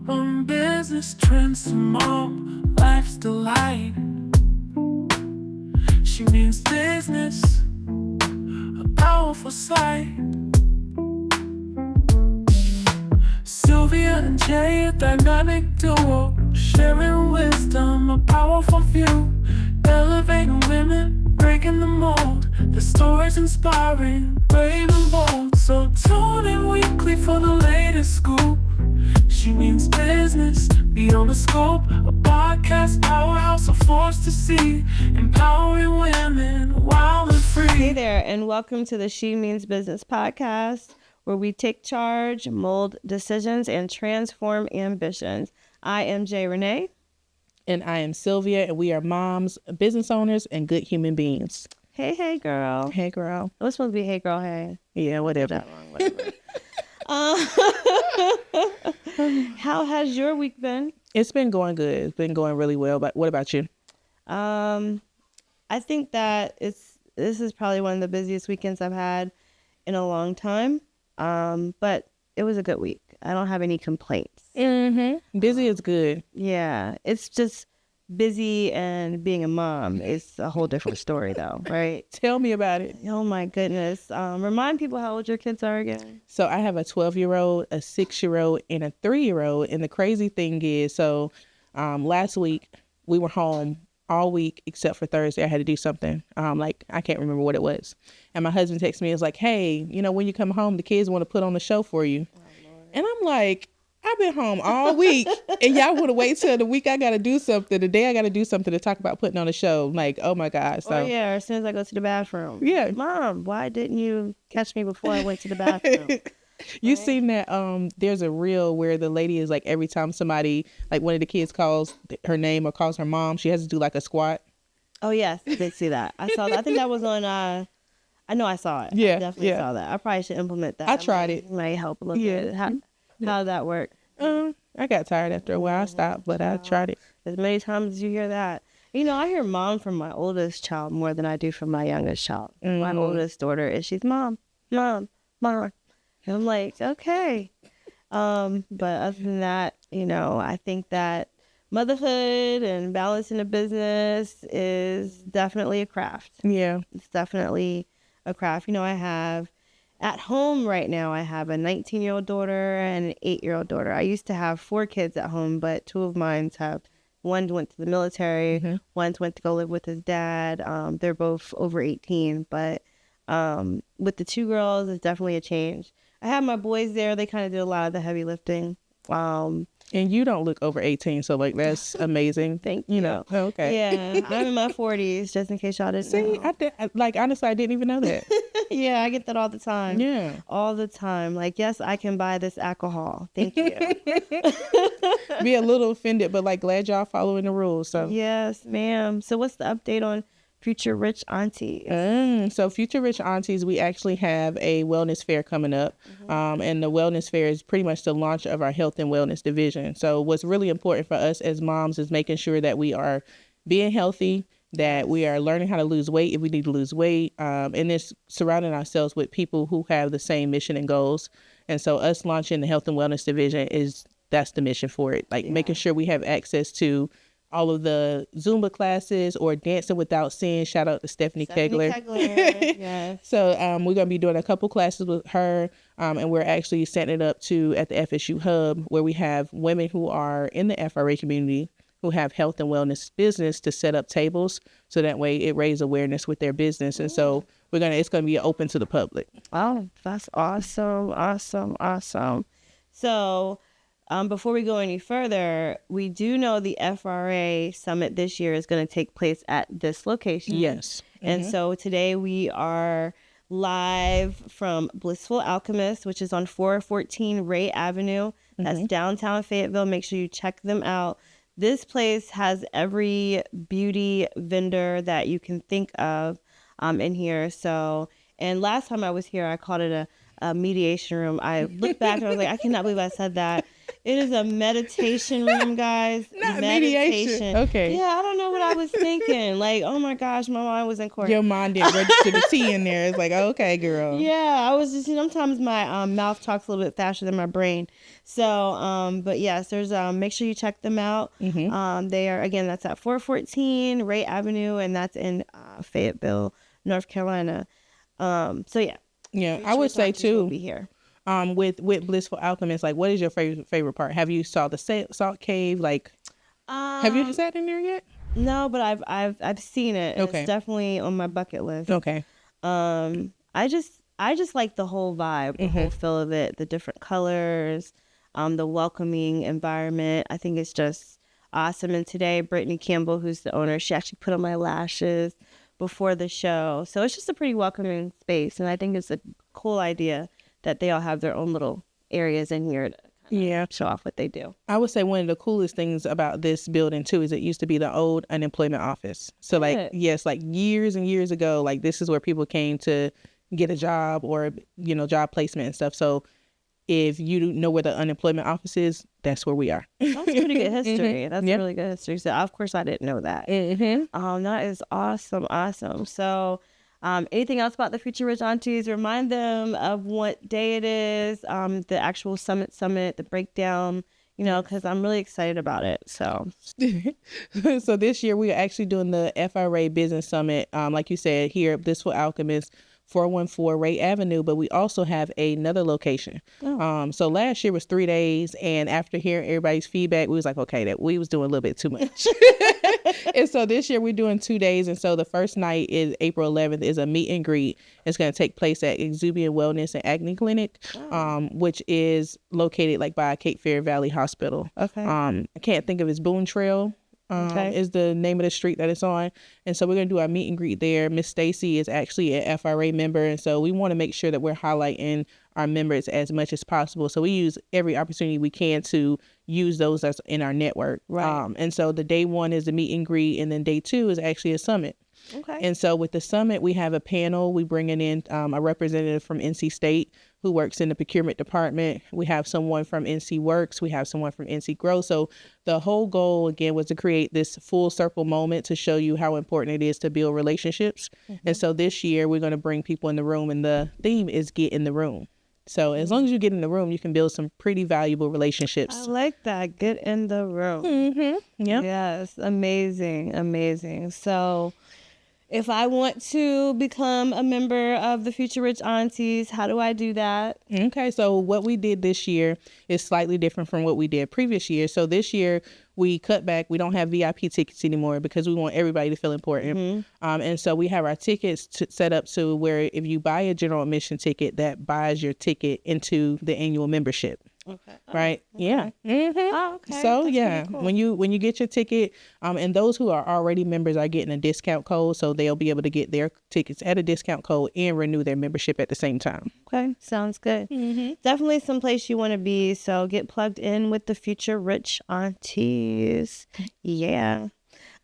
From business trends to mom, life's delight. She means business, a powerful sight. Sylvia and Jay, a dynamic duo, sharing wisdom, a powerful view. Elevating women, breaking the mold. The stories inspiring, brave and bold. So tune in weekly for the latest scoop. She means business, beyond the scope. A podcast powerhouse, a force to see. Empowering women, wild and free. Hey there, and welcome to the She Means Business podcast, where we take charge, mold decisions, and transform ambitions. I am Jay Renee. And I am Sylvia, and we are moms, business owners, and good human beings. Hey, girl. Hey, girl. It was supposed to be hey, girl, hey. Yeah, whatever. That wrong, whatever. How has your week been? It's been going good. It's been going really well. But what about you? I think that this is probably one of the busiest weekends I've had in a long time. But it was a good week. I don't have any complaints. Mm-hmm. Busy is good. Yeah, it's just busy, and being a mom is a whole different story though, right? Tell me about it. Oh my goodness. Remind people how old your kids are again. So I have a 12-year-old, a 6-year-old, and a 3-year-old. And the crazy thing is, last week we were home all week except for Thursday. I had to do something. I can't remember what it was. And my husband texted me. It's like, hey, when you come home, the kids want to put on the show for you. Oh, Lord. And I'm like, I've been home all week and y'all want to wait till the week I got to do something. The day I got to do something to talk about putting on a show. Like, oh my God. So, as soon as I go to the bathroom. Yeah. Mom, why didn't you catch me before I went to the bathroom? You seen that there's a reel where the lady is like, every time somebody, like one of the kids calls her name or calls her mom, she has to do like a squat. Oh yes, I did see that. I saw that. I think that was on I know I saw it. Yeah. I definitely saw that. I probably should implement that. I tried it. Might help a little bit. How did that work? I got tired after a while. I stopped, but I tried it. As many times as you hear that. I hear mom from my oldest child more than I do from my youngest child. Mm-hmm. My oldest daughter, she's mom. And I'm like, okay. But other than that, I think that motherhood and balancing a business is definitely a craft. Yeah. It's definitely a craft. I have at home right now, I have a 19-year-old daughter and an 8-year-old daughter. I used to have 4 kids at home, but 2 of mine one went to the military, mm-hmm. One went to go live with his dad. They're both over 18, but with the 2 girls, it's definitely a change. I have my boys there. They kind of did a lot of the heavy lifting. And you don't look over 18, so that's amazing. Thank you. Oh, okay. Yeah, I'm in my 40s, just in case y'all didn't know. Honestly, I didn't even know that. Yeah, I get that all the time. Yeah. All the time. Like, yes, I can buy this alcohol. Thank you. Be a little offended, but glad y'all following the rules. So yes, ma'am. So what's the update on Future Rich Aunties? So Future Rich Aunties, we actually have a wellness fair coming up. Mm-hmm. And the wellness fair is pretty much the launch of our health and wellness division. So what's really important for us as moms is making sure that we are being healthy, that we are learning how to lose weight if we need to lose weight, and it's surrounding ourselves with people who have the same mission and goals. And so us launching the health and wellness division that's the mission for it. Making sure we have access to all of the Zumba classes or Dancing Without Sin. Shout out to Stephanie Kegler. Yes. So we're going to be doing a couple classes with her, and we're actually setting it up at the FSU Hub, where we have women who are in the FRA community who have health and wellness business to set up tables, so that way it raises awareness with their business. And so it's going to be open to the public. Oh, that's awesome. So before we go any further, we do know the FRA summit this year is going to take place at this location. Yes. Mm-hmm. And so today we are live from Blissful Alchemist, which is on 414 Ray Avenue. That's mm-hmm. downtown Fayetteville. Make sure you check them out. This place has every beauty vendor that you can think of in here. So, and last time I was here, I called it a mediation room. I looked back and I was like, I cannot believe I said that. It is a meditation room, guys. Not mediation. Okay. Yeah, I don't know what I was thinking. Like, oh my gosh, my mind was in court. Your mind didn't register the T in there. It's like, okay, girl. Yeah, I was just, sometimes my mouth talks a little bit faster than my brain. So, but yes, there's, make sure you check them out. They are, again, that's at 414 Ray Avenue, and that's in Fayetteville, North Carolina. So yeah. Yeah, I would say too. Be here. With Blissful Alchemist, like, what is your favorite part? Have you saw the salt cave? Like, have you sat in there yet? No, but I've seen it. Okay. It's definitely on my bucket list. Okay. I just like the whole vibe, the whole feel of it, the different colors, the welcoming environment. I think it's just awesome. And today, Brittany Campbell, who's the owner, she actually put on my lashes before the show. So it's just a pretty welcoming space. And I think it's a cool idea that they all have their own little areas in here to show off what they do. I would say one of the coolest things about this building too is it used to be the old unemployment office. So like, yes, like years and years ago, like this is where people came to get a job or, you know, job placement and stuff. So if you know where the unemployment office is, that's where we are. That's pretty good history. That's really good history. So of course I didn't know that. That is awesome. So anything else about the Future Rich Aunties? Remind them of what day it is, the actual summit, the breakdown, you know, because I'm really excited about it. So so this year we are actually doing the FRA Business Summit, like you said, here at Blissful Alchemist, 414 Ray Avenue, but we also have another location. So last year was 3 days, and after hearing everybody's feedback, we was like, okay, that we was doing a little bit too much. And so this year we're doing 2 days, and so the first night is April 11th is a meet and greet. It's going to take place at Exuberant Wellness and Acne Clinic, which is located like by Cape Fear Valley Hospital. Okay. I can't think of his Boone Trail. Is the name of the street that it's on. And so we're going to do our meet and greet there. Miss Stacy is actually an FRA member. And so we want to make sure that we're highlighting our members as much as possible. So we use every opportunity we can to use those that's in our network. Right. And so the day one is the meet and greet. And then day two is actually a summit. Okay. And so with the summit, we have a panel. We bringing in a representative from NC State who works in the procurement department. We have someone from NC Works. We have someone from NC Grow. So the whole goal, again, was to create this full circle moment to show you how important it is to build relationships. And so this year, we're going to bring people in the room, and the theme is get in the room. So as long as you get in the room, you can build some pretty valuable relationships. I like that. Get in the room. Yeah. Yes. Amazing. So if I want to become a member of the Future Rich Aunties, how do I do that? Okay, so what we did this year is slightly different from what we did previous year. So this year we cut back. We don't have VIP tickets anymore because we want everybody to feel important. And so we have our tickets set up to where if you buy a general admission ticket, that buys your ticket into the annual membership. Okay. Right. Okay. Yeah. Oh, okay. So That's yeah, cool. when you get your ticket, and those who are already members are getting a discount code, so they'll be able to get their tickets at a discount code and renew their membership at the same time. Okay. Sounds good. Definitely some place you want to be. So get plugged in with the Future Rich Aunties. Yeah.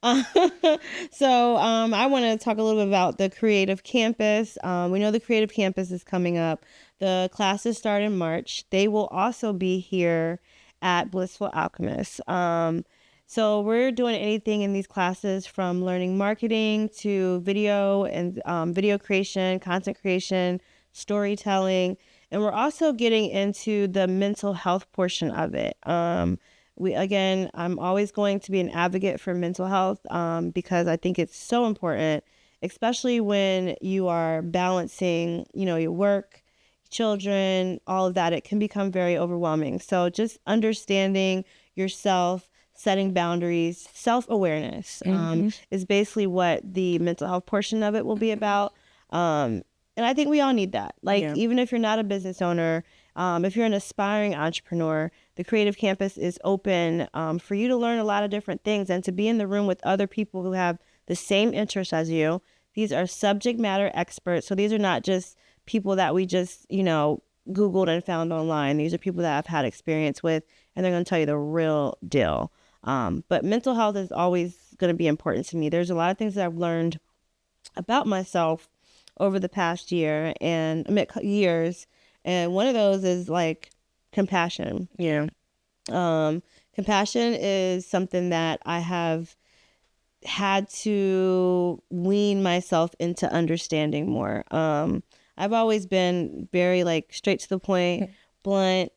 So I want to talk a little bit about the Creative Campus. We know the Creative Campus is coming up. The classes start in March. They will also be here at Blissful Alchemist. So we're doing anything in these classes from learning marketing to video and video creation, content creation, storytelling. And we're also getting into the mental health portion of it. I'm always going to be an advocate for mental health because I think it's so important, especially when you are balancing, your work, children, all of that. It can become very overwhelming. So just understanding yourself, setting boundaries, self-awareness is basically what the mental health portion of it will be about. And I think we all need that. Even if you're not a business owner, if you're an aspiring entrepreneur, the Creative Campus is open for you to learn a lot of different things and to be in the room with other people who have the same interests as you. These are subject matter experts. So these are not just people that we just, Googled and found online. These are people that I've had experience with, and they're going to tell you the real deal. But mental health is always going to be important to me. There's a lot of things that I've learned about myself over the past year and years. And one of those is like compassion. Yeah. Compassion is something that I have had to wean myself into understanding more. I've always been very like straight to the point, blunt,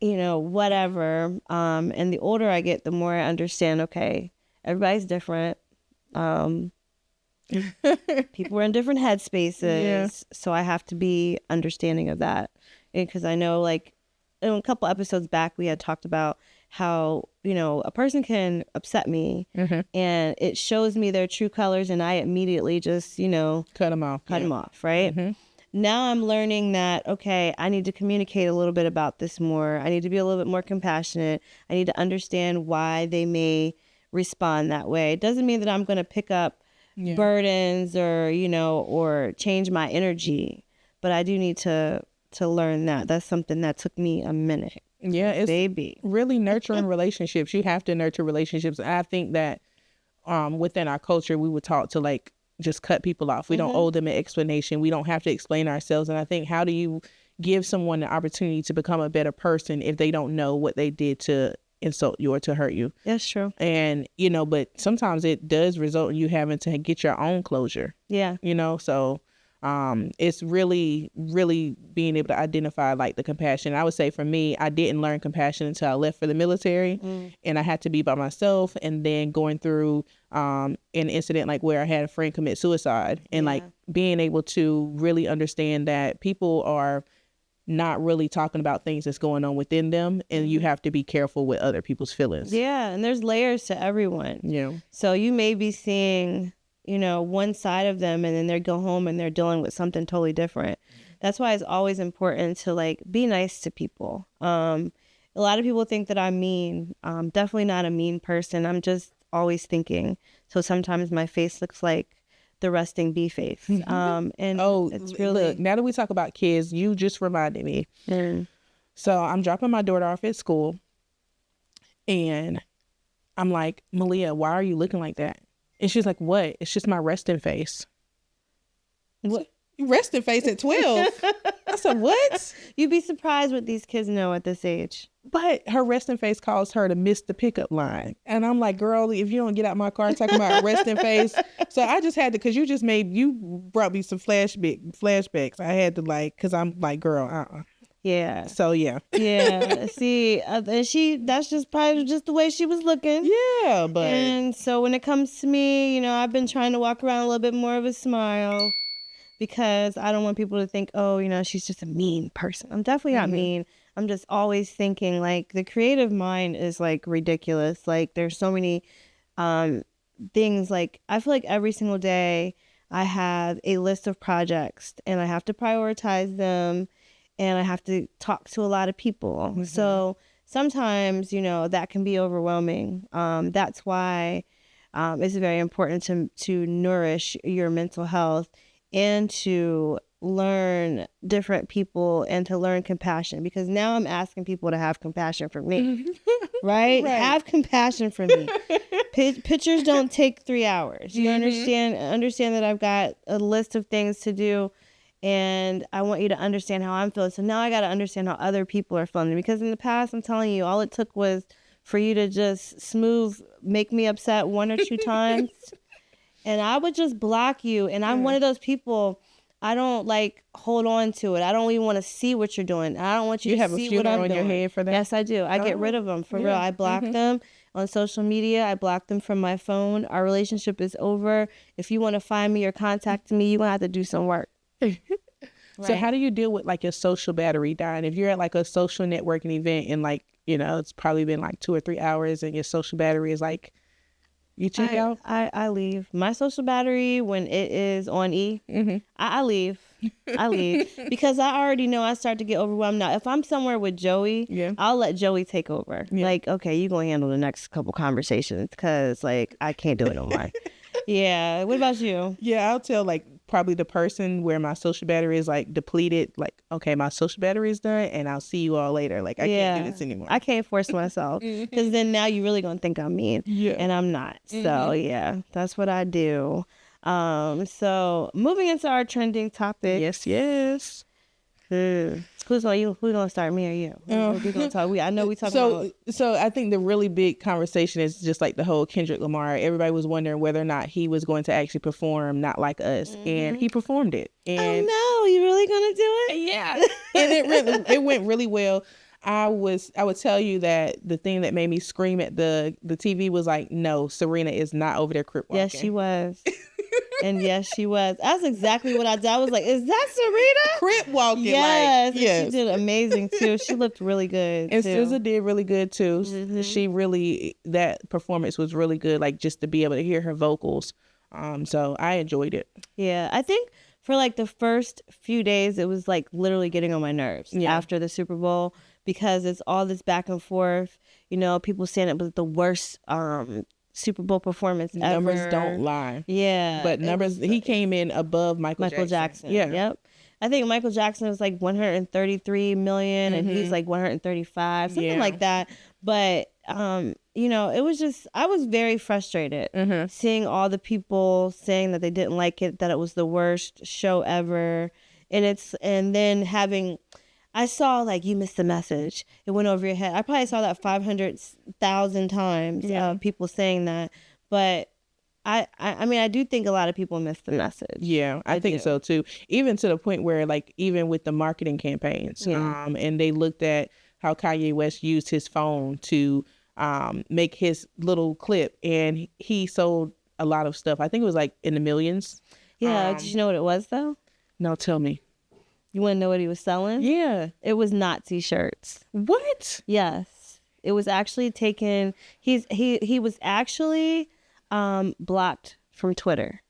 whatever. And the older I get, the more I understand, okay, everybody's different. People are in different headspaces. So I have to be understanding of that. Because I know like in a couple episodes back, we had talked about how, a person can upset me and it shows me their true colors and I immediately just, cut them off. Right? Now I'm learning that, okay, I need to communicate a little bit about this more. I need to be a little bit more compassionate. I need to understand why they may respond that way. It doesn't mean that I'm going to pick up burdens or, or change my energy, but I do need to learn that. That's something that took me a minute. Yeah, it's baby. Really nurturing relationships. You have to nurture relationships. I think that within our culture, we were taught to like just cut people off. We don't owe them an explanation. We don't have to explain ourselves. And I think, how do you give someone the opportunity to become a better person if they don't know what they did to insult you or to hurt you? That's true. And, but sometimes it does result in you having to get your own closure. Yeah. So it's really, really being able to identify like the compassion. I would say for me, I didn't learn compassion until I left for the military and I had to be by myself, and then going through an incident like where I had a friend commit suicide and like being able to really understand that people are not really talking about things that's going on within them, and you have to be careful with other people's feelings. Yeah. And there's layers to everyone. Yeah. So you may be seeing one side of them and then they go home and they're dealing with something totally different. That's why it's always important to like be nice to people. A lot of people think that I'm mean. Definitely not a mean person. I'm just always thinking. So sometimes my face looks like the resting bee face. And it's really... Look, now that we talk about kids, you just reminded me. So I'm dropping my daughter off at school and I'm like, Malia, why are you looking like that? And she's like, what? It's just my resting face. What? Resting face at 12? I said, what? You'd be surprised what these kids know at this age. But her resting face caused her to miss the pickup line. And I'm like, girl, if you don't get out my car talking about resting face. So I just had to, because you brought me some flashbacks. I had to like, because I'm like, girl, Yeah. So yeah. Yeah. See, that's just probably just the way she was looking. Yeah, but. And so when it comes to me, I've been trying to walk around a little bit more of a smile, because I don't want people to think, oh, she's just a mean person. I'm definitely not mean. I'm just always thinking like the creative mind is like ridiculous. Like there's so many things. Like I feel like every single day I have a list of projects and I have to prioritize them. And I have to talk to a lot of people. So sometimes, that can be overwhelming. That's why it's very important to nourish your mental health and to learn different people and to learn compassion. Because now I'm asking people to have compassion for me, right? Have compassion for me. Pictures don't take 3 hours. You understand that I've got a list of things to do. And I want you to understand how I'm feeling. So now I got to understand how other people are feeling. Because in the past, I'm telling you, all it took was for you to just make me upset 1 or 2 times. And I would just block you. And I'm one of those people, I don't like hold on to it. I don't even want to see what you're doing. I don't want you to see what I'm doing. You have a filter on your head for that? Yes, I do. I get rid of them for real. I block them on social media. I block them from my phone. Our relationship is over. If you want to find me or contact me, you're going to have to do some work. So how do you deal with like your social battery dying? If you're at like a social networking event and like, it's probably been like 2 or 3 hours and your social battery is like, you check out? I leave. My social battery, when it is on E, I leave. I leave because I already know I start to get overwhelmed. Now, if I'm somewhere with Joey, I'll let Joey take over. Like, okay, you going to handle the next couple conversations because like I can't do it no more. Yeah. What about you? Yeah, I'll tell like probably the person where my social battery is like depleted, like, okay, my social battery is done and I'll see you all later. Like I can't do this anymore. I can't force myself because then now you're really going to think I'm mean and I'm not. So yeah, that's what I do. So moving into our trending topic. Yes. Who's gonna start, me or you? We gonna talk. I know we talk about. So I think the really big conversation is just like the whole Kendrick Lamar. Everybody was wondering whether or not he was going to actually perform Not Like Us, and he performed it. And Oh no, you really gonna do it? yeah, and it went really well. I would tell you that the thing that made me scream at the TV was like, no, Serena is not over there crip walking. Yes, she was. And yes, she was. That's exactly what I did. I was like, is that Serena? Crip walking. Yes. Like, yes. She did amazing too. She looked really good. And too. SZA did really good too. She really, that performance was really good. Like just to be able to hear her vocals. So I enjoyed it. Yeah. I think for like the first few days, it was like literally getting on my nerves after the Super Bowl, because it's all this back and forth. You know, people saying it was the worst Super Bowl performance ever. Numbers don't lie. Yeah. But numbers, he came in above Michael Jackson. Yeah. Yep. I think Michael Jackson was like 133 million and he's like 135, something like that. But, you know, it was just, I was very frustrated seeing all the people saying that they didn't like it, that it was the worst show ever. And then having, I saw like, you missed the message. It went over your head. I probably saw that 500,000 times, people saying that. But I mean, I do think a lot of people miss the message. Yeah, I think so too. Even to the point where like, even with the marketing campaigns, and they looked at how Kanye West used his phone to make his little clip, and he sold a lot of stuff. I think it was like in the millions. Yeah, did you know what it was though? No, tell me. You want to know what he was selling? Yeah. It was Nazi shirts. What? Yes. It was actually taken. He was actually blocked from Twitter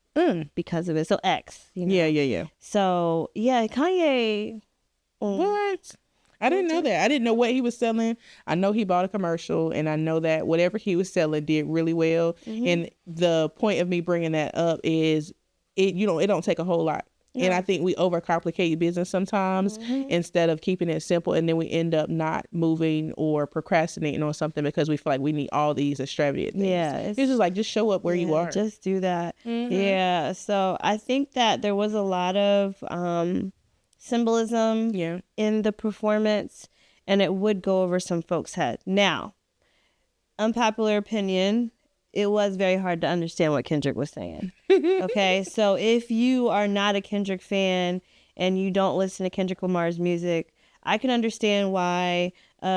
because of it. So X. You know? Yeah. So yeah, Kanye. What? I didn't know that. I didn't know what he was selling. I know he bought a commercial, and I know that whatever he was selling did really well. And the point of me bringing that up is, it don't take a whole lot. And I think we overcomplicate business sometimes instead of keeping it simple. And then we end up not moving or procrastinating on something because we feel like we need all these extravagant things. Yeah. It's just like, just show up where you are. Just do that. Yeah. So I think that there was a lot of symbolism in the performance, and it would go over some folks' head. Now, unpopular opinion, it was very hard to understand what Kendrick was saying. Okay, so if you are not a Kendrick fan and you don't listen to Kendrick Lamar's music, I can understand why, you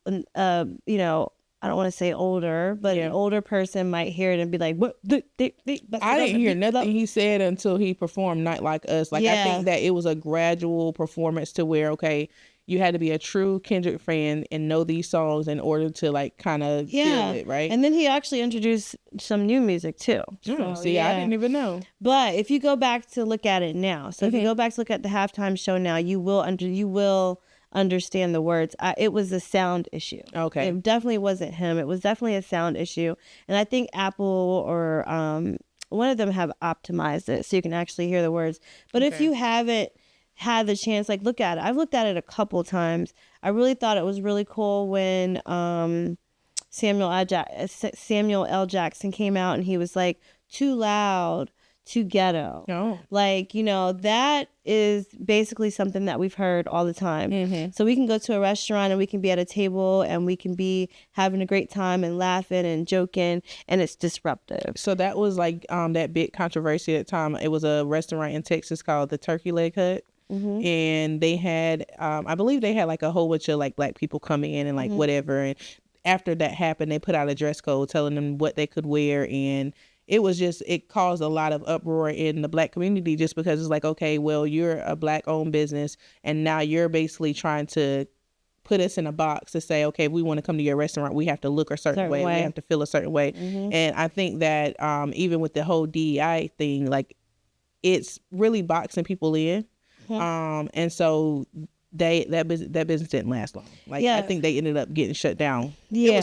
know, I don't want to say older, but an older person might hear it and be like, "What?" I didn't hear nothing he said until he performed Not Like Us. Like, I think that it was a gradual performance to where, okay, you had to be a true Kendrick fan and know these songs in order to like kind of feel it, right? And then he actually introduced some new music too. So, see, I didn't even know. But if you go back to look at it now, so if you go back to look at the halftime show now, you will understand the words. It was a sound issue. Okay. It definitely wasn't him. It was definitely a sound issue. And I think Apple or one of them have optimized it so you can actually hear the words. But if you haven't had the chance, like, look at it. I've looked at it a couple times. I really thought it was really cool when Samuel L. Jackson came out and he was like, too loud, too ghetto. Oh. Like, you know, that is basically something that we've heard all the time. So we can go to a restaurant and we can be at a table and we can be having a great time and laughing and joking, and it's disruptive. So that was like that big controversy at the time. It was a restaurant in Texas called the Turkey Leg Hut. And they had, I believe they had like a whole bunch of like black people coming in and like whatever. And after that happened, they put out a dress code telling them what they could wear. And it was just, it caused a lot of uproar in the black community just because it's like, okay, well, you're a black owned business and now you're basically trying to put us in a box to say, okay, if we want to come to your restaurant, we have to look a certain way. We have to feel a certain way. And I think that even with the whole DEI thing, like, it's really boxing people in. And so that business didn't last long. Like, I think they ended up getting shut down. It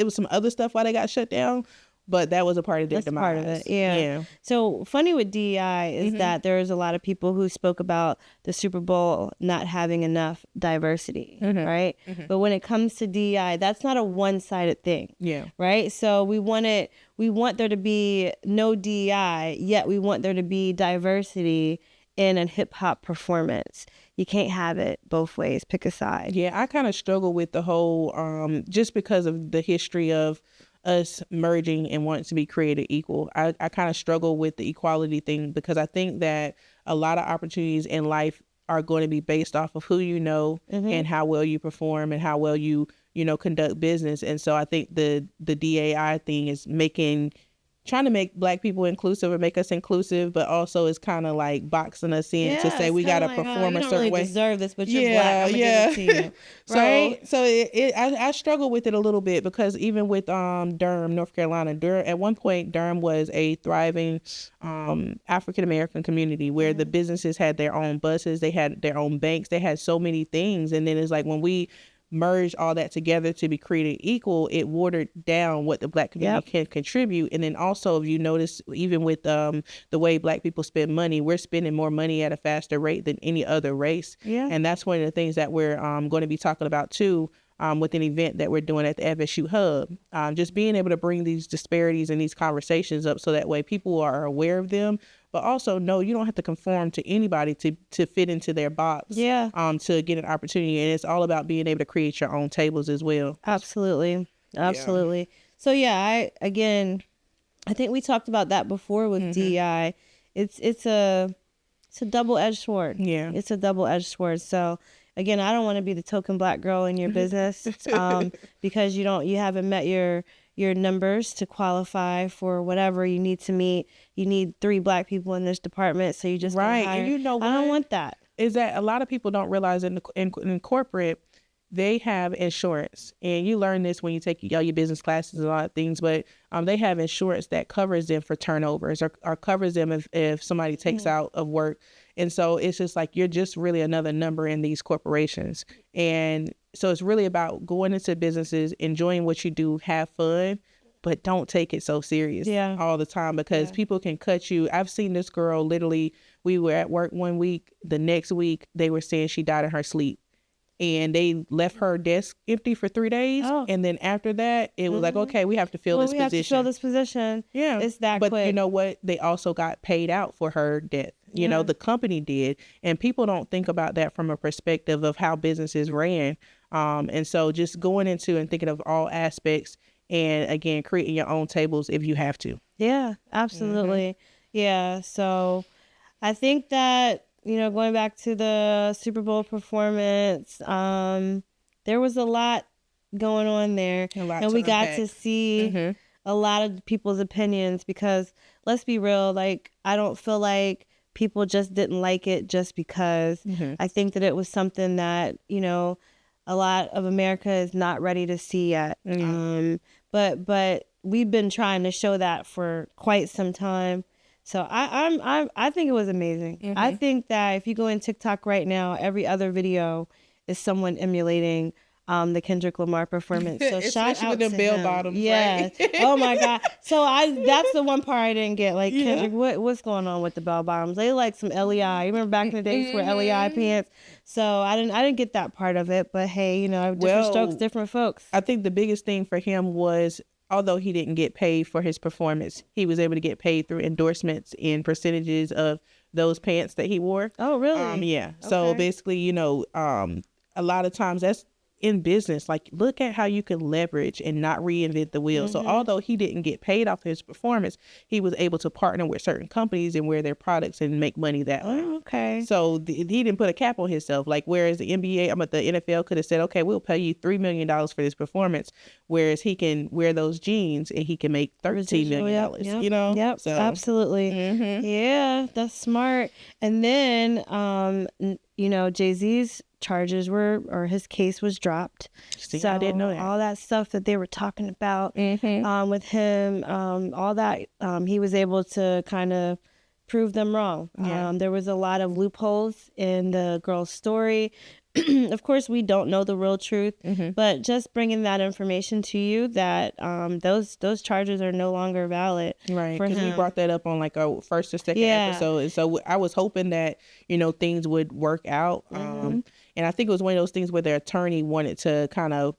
was some other stuff why they got shut down, but that was a part of their demise. Part of it. Yeah. So funny with DEI is that there's a lot of people who spoke about the Super Bowl not having enough diversity, right? But when it comes to DEI, that's not a one-sided thing. Right? So we want there to be no DEI, yet we want there to be diversity in a hip hop performance. You can't have it both ways. Pick a side. Yeah, I kind of struggle with the whole, just because of the history of us merging and wanting to be created equal. I kind of struggle with the equality thing because I think that a lot of opportunities in life are going to be based off of who you know and how well you perform and how well you conduct business. And so I think the DAI thing is trying to make Black people inclusive or make us inclusive, but also it's kind of like boxing us in to say we got to perform a certain really way. Deserve this, but you're Black. I'm gonna give it to you. Right? So I struggle with it a little bit because even with Durham, North Carolina, at one point Durham was a thriving African American community where the businesses had their own buses, they had their own banks, they had so many things, and then it's like when we merge all that together to be created equal, it watered down what the Black community can contribute. And then also, if you notice, even with the way Black people spend money, we're spending more money at a faster rate than any other race. Yeah. And that's one of the things that we're going to be talking about too, with an event that we're doing at the FSU Hub. Just being able to bring these disparities and these conversations up so that way people are aware of them, but also know you don't have to conform to anybody to fit into their box. Yeah. To get an opportunity. And it's all about being able to create your own tables as well. Absolutely. So yeah, I think we talked about that before with DEI. It's a double-edged sword. Yeah. It's a double-edged sword. So again, I don't want to be the token Black girl in your business because you haven't met your numbers to qualify for whatever you need to meet. You need 3 Black people in this department, so you just right. Hire. And you know what? I don't want that. Is that a lot of people don't realize in corporate they have insurance, and you learn this when you take your business classes and a lot of things, but they have insurance that covers them for turnovers or covers them if somebody takes out of work. And so it's just like you're just really another number in these corporations. And so it's really about going into businesses, enjoying what you do, have fun, but don't take it so serious all the time because people can cut you. I've seen this girl literally, we were at work one week, the next week they were saying she died in her sleep. And they left her desk empty for 3 days. Oh. And then after that, it was like, okay, we have to fill this position. We have to fill this position. Yeah. It's that but quick. You know what? They also got paid out for her death. You know, the company did. And people don't think about that from a perspective of how businesses ran. And so just going into and thinking of all aspects and, again, creating your own tables if you have to. Yeah, absolutely. Yeah. So I think that, going back to the Super Bowl performance, there was a lot going on there. And we got to see a lot of people's opinions because let's be real, like, I don't feel like people just didn't like it just because. I think that it was something that, a lot of America is not ready to see yet. But we've been trying to show that for quite some time. So I think it was amazing. I think that if you go in TikTok right now, every other video is someone emulating the Kendrick Lamar performance. So shout out to bell him. bottoms, yeah. Right? Oh my God. So that's the one part I didn't get. Like Kendrick, what's going on with the bell bottoms? They like some LEI. You remember back in the days where LEI pants? So I didn't get that part of it. But hey, different strokes, different folks. I think the biggest thing for him was, although he didn't get paid for his performance, he was able to get paid through endorsements and percentages of those pants that he wore. Oh, really? Yeah. Okay. So basically, a lot of times that's in business. Like, look at how you can leverage and not reinvent the wheel. So although he didn't get paid off his performance, he was able to partner with certain companies and wear their products and make money that way. Oh, okay. So he didn't put a cap on himself. Like, whereas the NFL could have said, okay, we'll pay you $3 million for this performance. Whereas he can wear those jeans and he can make $13 million, Yep, So, absolutely. Yeah, that's smart. And then, Jay-Z's charges his case was dropped. So I didn't know that. All that stuff that they were talking about with him, all that, he was able to kind of prove them wrong. Yeah. There was a lot of loopholes in the girl's story. Of course, we don't know the real truth, but just bringing that information to you that those charges are no longer valid. Right, because we brought that up on like our first or second episode. And so I was hoping that, things would work out. And I think it was one of those things where the attorney wanted to kind of,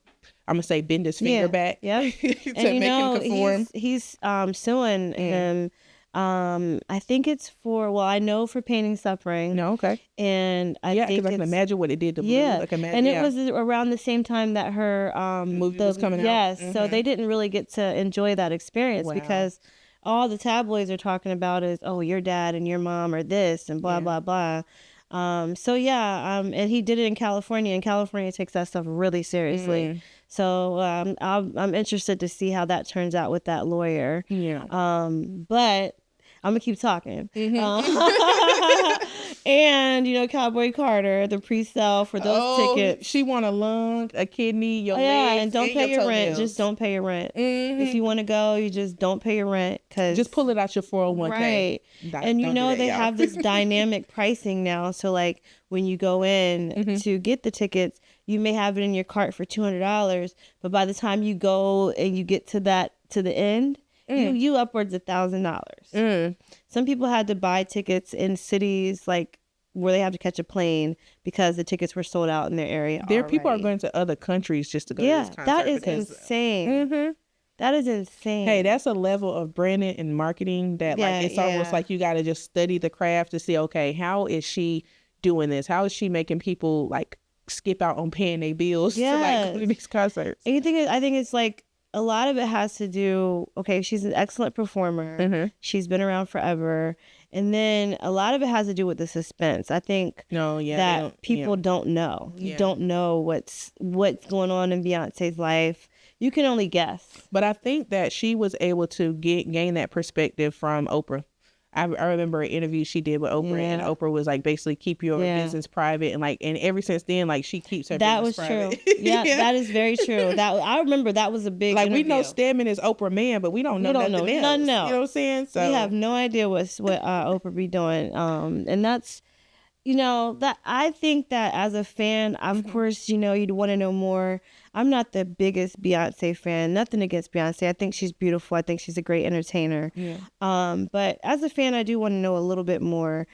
I'm going to say, bend his finger back to and, make him conform. He's suing him I think it's I know for Pain and Suffering. No, okay. And I Yeah, think because I can imagine what it did to Blue. yeah, and it yeah. was around the same time that her Movie was coming out. Yes, so they didn't really get to enjoy that experience Wow. because all the tabloids are talking about is, oh, your dad and your mom are this and blah blah blah. So yeah, and he did it in California, and California takes that stuff really seriously. So I'm interested to see how that turns out with that lawyer. Yeah. But I'm gonna keep talking. And you know, Cowboy Carter, the pre-sale for those tickets. She want a lung, a kidney, your legs, and don't pay your rent. Just don't pay your rent. If you want to go, you just don't pay your rent. Just pull it out your 401k. Right. And you know, they have this dynamic pricing now. So like when you go in to get the tickets, you may have it in your cart for $200, but by the time you go and you get to the end, you upwards of $1,000. Some people had to buy tickets in cities like where they have to catch a plane because the tickets were sold out in their area. People are going to other countries just to go to this concert. That is insane. That is insane. Hey, that's a level of branding and marketing that like it's almost like you got to just study the craft to see, okay, how is she doing this? How is she making people like skip out on paying their bills to like go to these concerts? I think it's like a lot of it has to do, okay, she's an excellent performer. She's been around forever. And then a lot of it has to do with the suspense. I think that people don't know. You don't know what's going on in Beyonce's life. You can only guess. But I think that she was able to gain that perspective from Oprah. I remember an interview she did with Oprah, and Oprah was like, basically keep your business private, and ever since then, like she keeps her business private. True. Yeah, that is very true. I remember that was a big interview. We know Stedman is Oprah man, but we don't know nothing else. You know what I'm saying? So we have no idea what Oprah be doing. And that's, you know, that I think that as a fan, of course, you know, you'd want to know more. I'm not the biggest Beyonce fan. Nothing against Beyonce. I think she's beautiful. I think she's a great entertainer. Yeah. But as a fan, I do want to know a little bit more.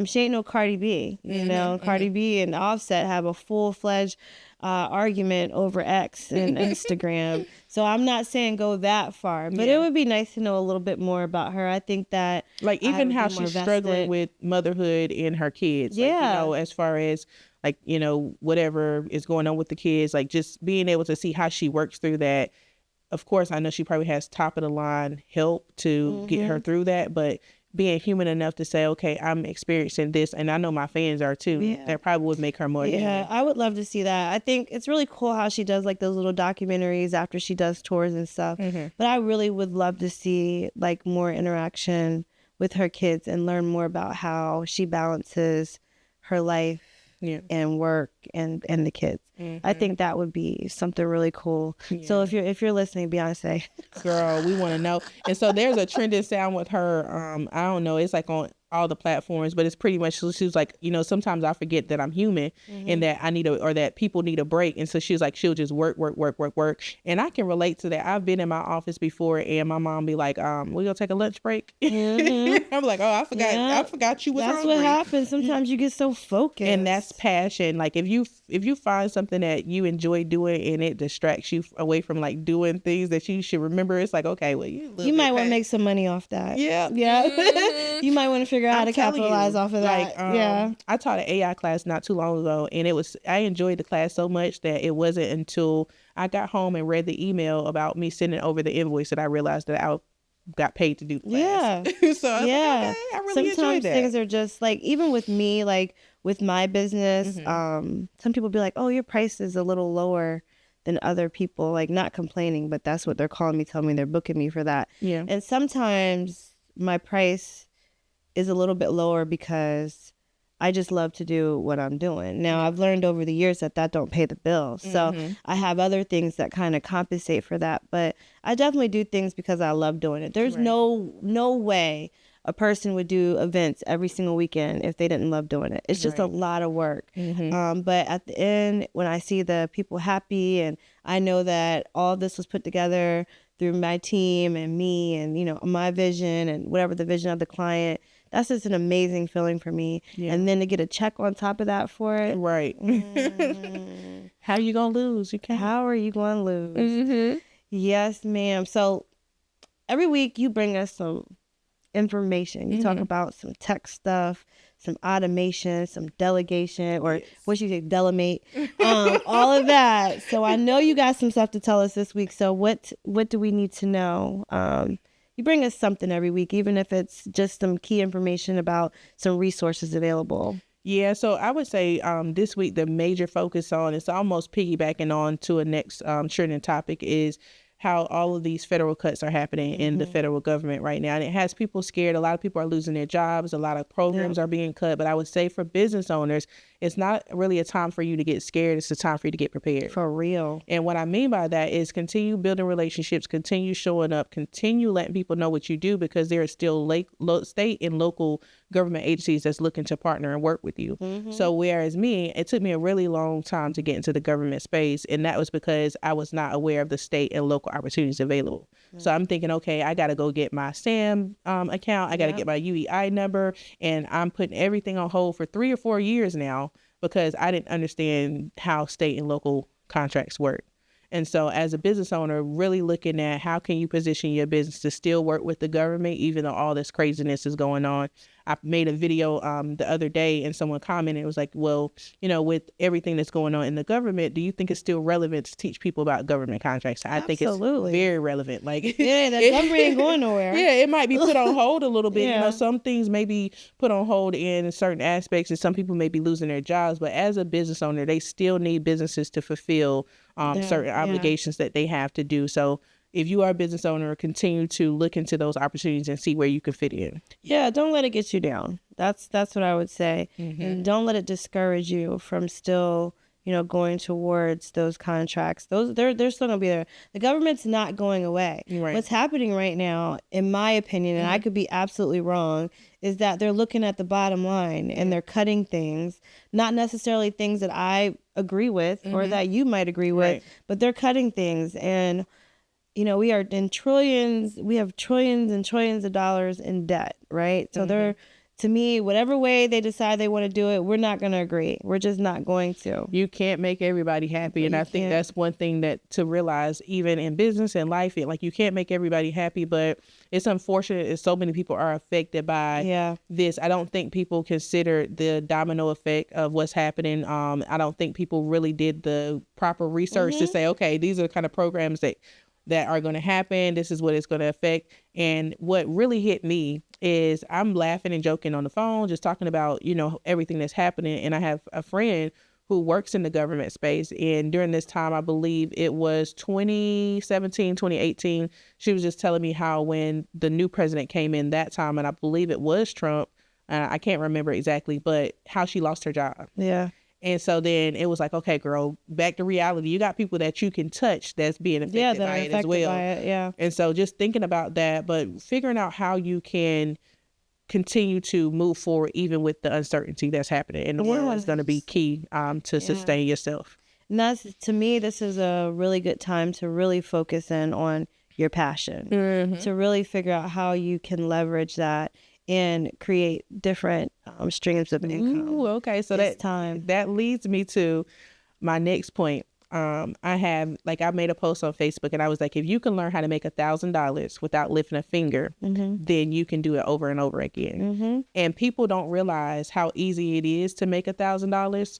She ain't no Cardi B. You know, Cardi B and Offset have a full-fledged argument over X and Instagram. So I'm not saying go that far, but it would be nice to know a little bit more about her. I think that like even how she's struggling with motherhood and her kids. Yeah. Like, you know, as far as like, you know, whatever is going on with the kids, like just being able to see how she works through that. Of course, I know she probably has top of the line help to get her through that, but being human enough to say, okay, I'm experiencing this, and I know my fans are too. That probably would make her more human. I would love to see that. I think it's really cool how she does like those little documentaries after she does tours and stuff. But I really would love to see like more interaction with her kids and learn more about how she balances her life and work and the kids. I think that would be something really cool. So if you're listening, Beyonce, girl, we want to know. And so there's a trending sound with her. I don't know. It's like on all the platforms, but it's pretty much, she was like, you know, sometimes I forget that I'm human and that I need or that people need a break. And so she was like, she'll just work. And I can relate to that. I've been in my office before and my mom be like, we gonna take a lunch break. I'm like, oh, I forgot you was That's hungry. what happens. Sometimes you get so focused. And that's passion. Like if you find something that you enjoy doing and it distracts you away from like doing things that you should remember, it's like, okay, well, you might want to make some money off that. Yeah. You might want to figure out how to capitalize off of that. Like, I taught an AI class not too long ago, and I enjoyed the class so much that it wasn't until I got home and read the email about me sending over the invoice that I realized that I got paid to do the class. So I was like, okay, I really enjoyed that. Sometimes things are just like, even with me, like with my business, some people be like, oh, your price is a little lower than other people, like not complaining, but that's what they're calling me, telling me they're booking me for that. Yeah. And sometimes my price is a little bit lower because I just love to do what I'm doing. Now, I've learned over the years that don't pay the bills. So I have other things that kind of compensate for that. But I definitely do things because I love doing it. There's no way a person would do events every single weekend if they didn't love doing it. It's just a lot of work. But at the end, when I see the people happy and I know that all this was put together through my team and me and, you know, my vision and whatever the vision of the client, that's just an amazing feeling for me. And then to get a check on top of that for it. Right. How you gonna lose? You can't. How are you gonna lose? Yes, ma'am. So every week you bring us some information. You talk about some tech stuff, some automation, some delegation, or what you say, delimate, all of that. So I know you got some stuff to tell us this week. So what do we need to know? You bring us something every week, even if it's just some key information about some resources available. Yeah, so I would say this week the major focus on, it's almost piggybacking on to a next trending topic, is how all of these federal cuts are happening in the federal government right now. And it has people scared. A lot of people are losing their jobs. A lot of programs are being cut. But I would say for business owners, it's not really a time for you to get scared. It's a time for you to get prepared. For real. And what I mean by that is continue building relationships, continue showing up, continue letting people know what you do, because there are still state and local government agencies that's looking to partner and work with you. So whereas it took me a really long time to get into the government space, and that was because I was not aware of the state and local opportunities available. So I'm thinking, okay, I got to go get my SAM account. I got to get my UEI number, and I'm putting everything on hold for 3 or 4 years now because I didn't understand how state and local contracts work. And so as a business owner, really looking at how can you position your business to still work with the government, even though all this craziness is going on. I made a video the other day, and someone commented, it was like, well, with everything that's going on in the government, do you think it's still relevant to teach people about government contracts? I think it's very relevant. Like, yeah, the government ain't going nowhere. Yeah, it might be put on hold a little bit. Some things may be put on hold in certain aspects, and some people may be losing their jobs. But as a business owner, they still need businesses to fulfill certain obligations that they have to do. So if you are a business owner, continue to look into those opportunities and see where you can fit in. Yeah, don't let it get you down. That's what I would say. And don't let it discourage you from still, going towards those contracts. They're still gonna be there. The government's not going away. Right. What's happening right now, in my opinion, and I could be absolutely wrong, is that they're looking at the bottom line and they're cutting things, not necessarily things that I agree with or that you might agree with, but they're cutting things. And we are in trillions. We have trillions and trillions of dollars in debt, right? So they're, to me, whatever way they decide they want to do it, we're not going to agree. We're just not going to. You can't make everybody happy. And I think that's one thing that to realize, even in business and life, you can't make everybody happy, but it's unfortunate that so many people are affected by this. I don't think people consider the domino effect of what's happening. I don't think people really did the proper research to say, okay, these are the kind of programs that are going to happen. This is what it's going to affect. And what really hit me is I'm laughing and joking on the phone, just talking about, everything that's happening. And I have a friend who works in the government space. And during this time, I believe it was 2017, 2018, she was just telling me how when the new president came in that time, and I believe it was Trump, I can't remember exactly, but how she lost her job. Yeah. And so then it was like, okay, girl, back to reality. You got people that you can touch that's being affected by it as well. And so just thinking about that, but figuring out how you can continue to move forward even with the uncertainty that's happening in the world is going to be key to sustain yourself. And that's, to me, this is a really good time to really focus in on your passion, to really figure out how you can leverage that and create different streams of income. Ooh, okay. So that leads me to my next point. I made a post on Facebook, and I was like, if you can learn how to make $1,000 without lifting a finger, then you can do it over and over again. And people don't realize how easy it is to make $1,000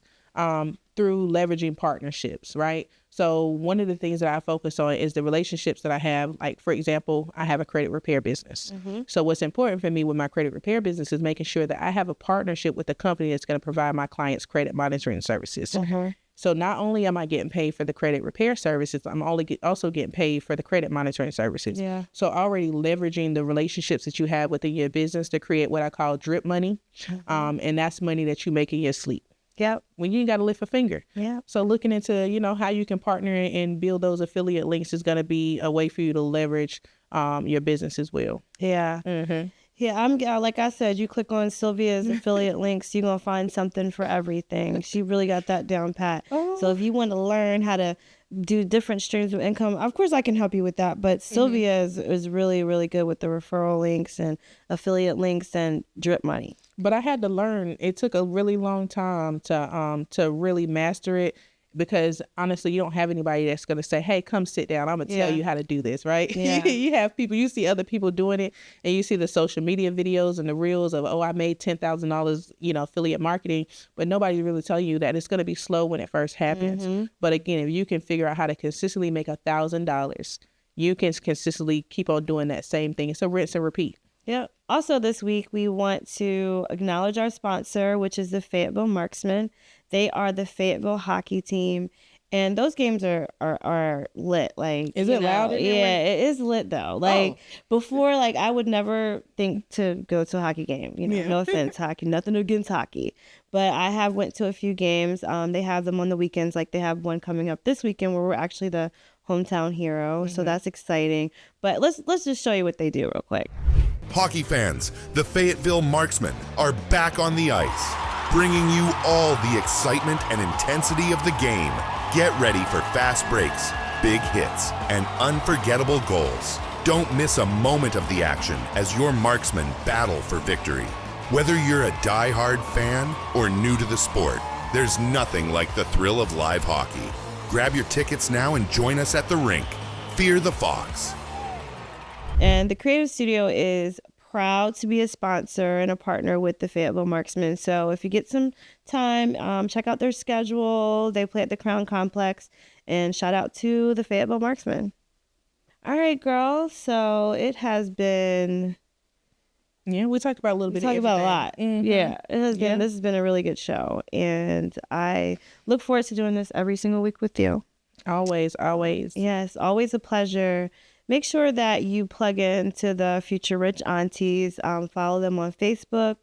through leveraging partnerships, right? So one of the things that I focus on is the relationships that I have. Like, for example, I have a credit repair business. So what's important for me with my credit repair business is making sure that I have a partnership with a company that's going to provide my clients credit monitoring services. So not only am I getting paid for the credit repair services, I'm also getting paid for the credit monitoring services. Yeah. So already leveraging the relationships that you have within your business to create what I call drip money. And that's money that you make in your sleep. Yep. When you ain't got to lift a finger. Yeah. So looking into, how you can partner and build those affiliate links is going to be a way for you to leverage your business as well. Yeah. Yeah, I'm like I said, you click on Sylvia's affiliate links, you're going to find something for everything. She really got that down pat. So if you want to learn how to do different streams of income, of course I can help you with that. But Sylvia is really, really good with the referral links and affiliate links and drip money. But I had to learn. It took a really long time to really master it. because honestly, you don't have anybody that's going to say, hey, come sit down. I'm going to tell you how to do this, right? Yeah. You have people, you see other people doing it, and you see the social media videos and the reels of, oh, I made $10,000, affiliate marketing, but nobody's really telling you that it's going to be slow when it first happens. But again, if you can figure out how to consistently make $1,000, you can consistently keep on doing that same thing. It's a rinse and repeat. Yep. Also this week, we want to acknowledge our sponsor, which is the Fayetteville Marksmen. They are the Fayetteville hockey team. And those games are lit. Like, is it loud? Yeah, it is lit though. Like before, like I would never think to go to a hockey game. No offense, hockey, nothing against hockey, but I have went to a few games. They have them on the weekends. Like they have one coming up this weekend where we're actually the hometown hero. So that's exciting. But let's just show you what they do real quick. Hockey fans, the Fayetteville Marksmen are back on the ice, bringing you all the excitement and intensity of the game. Get ready for fast breaks, big hits, and unforgettable goals. Don't miss a moment of the action as your marksmen battle for victory. Whether you're a die-hard fan or new to the sport, there's nothing like the thrill of live hockey. Grab your tickets now and join us at the rink. Fear the Fox. And the Creative Studio is proud to be a sponsor and a partner with the Fayetteville Marksmen. So if you get some time, check out their schedule. They play at the Crown Complex. And shout out to the Fayetteville Marksmen. All right, girls. So it has been... Yeah, we talked about a little bit of everything. About a lot. Yeah, it has been. This has been a really good show. And I look forward to doing this every single week with you. Always, always. Yes, always a pleasure. Make sure that you plug into the Future Rich Aunties. Follow them on Facebook.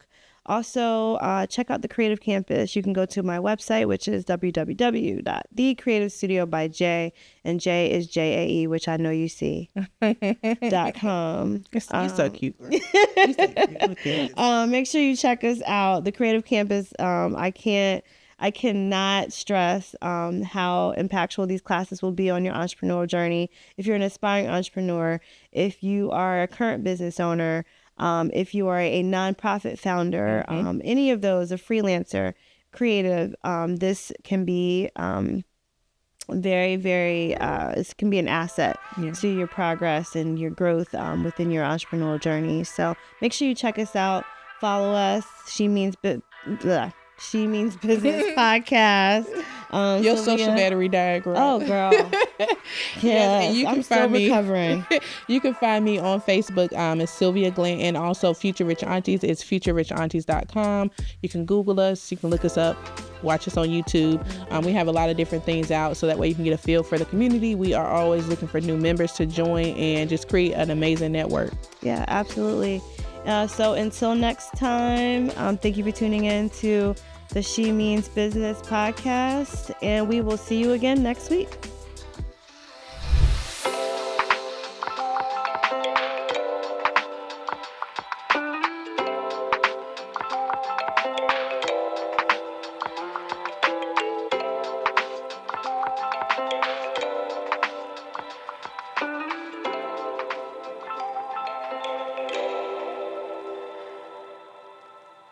Also, check out the Creative Campus. You can go to my website, which is www.thecreativestudio.com, and J is JAE, which I know you see. .com. You're so cute. Make sure you check us out. The Creative Campus. I cannot stress how impactful these classes will be on your entrepreneurial journey. If you're an aspiring entrepreneur, if you are a current business owner, if you are a nonprofit founder, any of those, a freelancer, creative, this can be very, very, this can be an asset to your progress and your growth within your entrepreneurial journey. So make sure you check us out. Follow us. She Means Business podcast. Your social battery died, girl. Oh, girl. Yes, you can I'm still recovering. You can find me on Facebook. It's Sylvia Glenn, and also Future Rich Aunties. It's futurerichaunties.com. You can Google us. You can look us up. Watch us on YouTube. We have a lot of different things out, so that way you can get a feel for the community. We are always looking for new members to join and just create an amazing network. Yeah, absolutely. So until next time, thank you for tuning in to the She Means Business podcast, and we will see you again next week.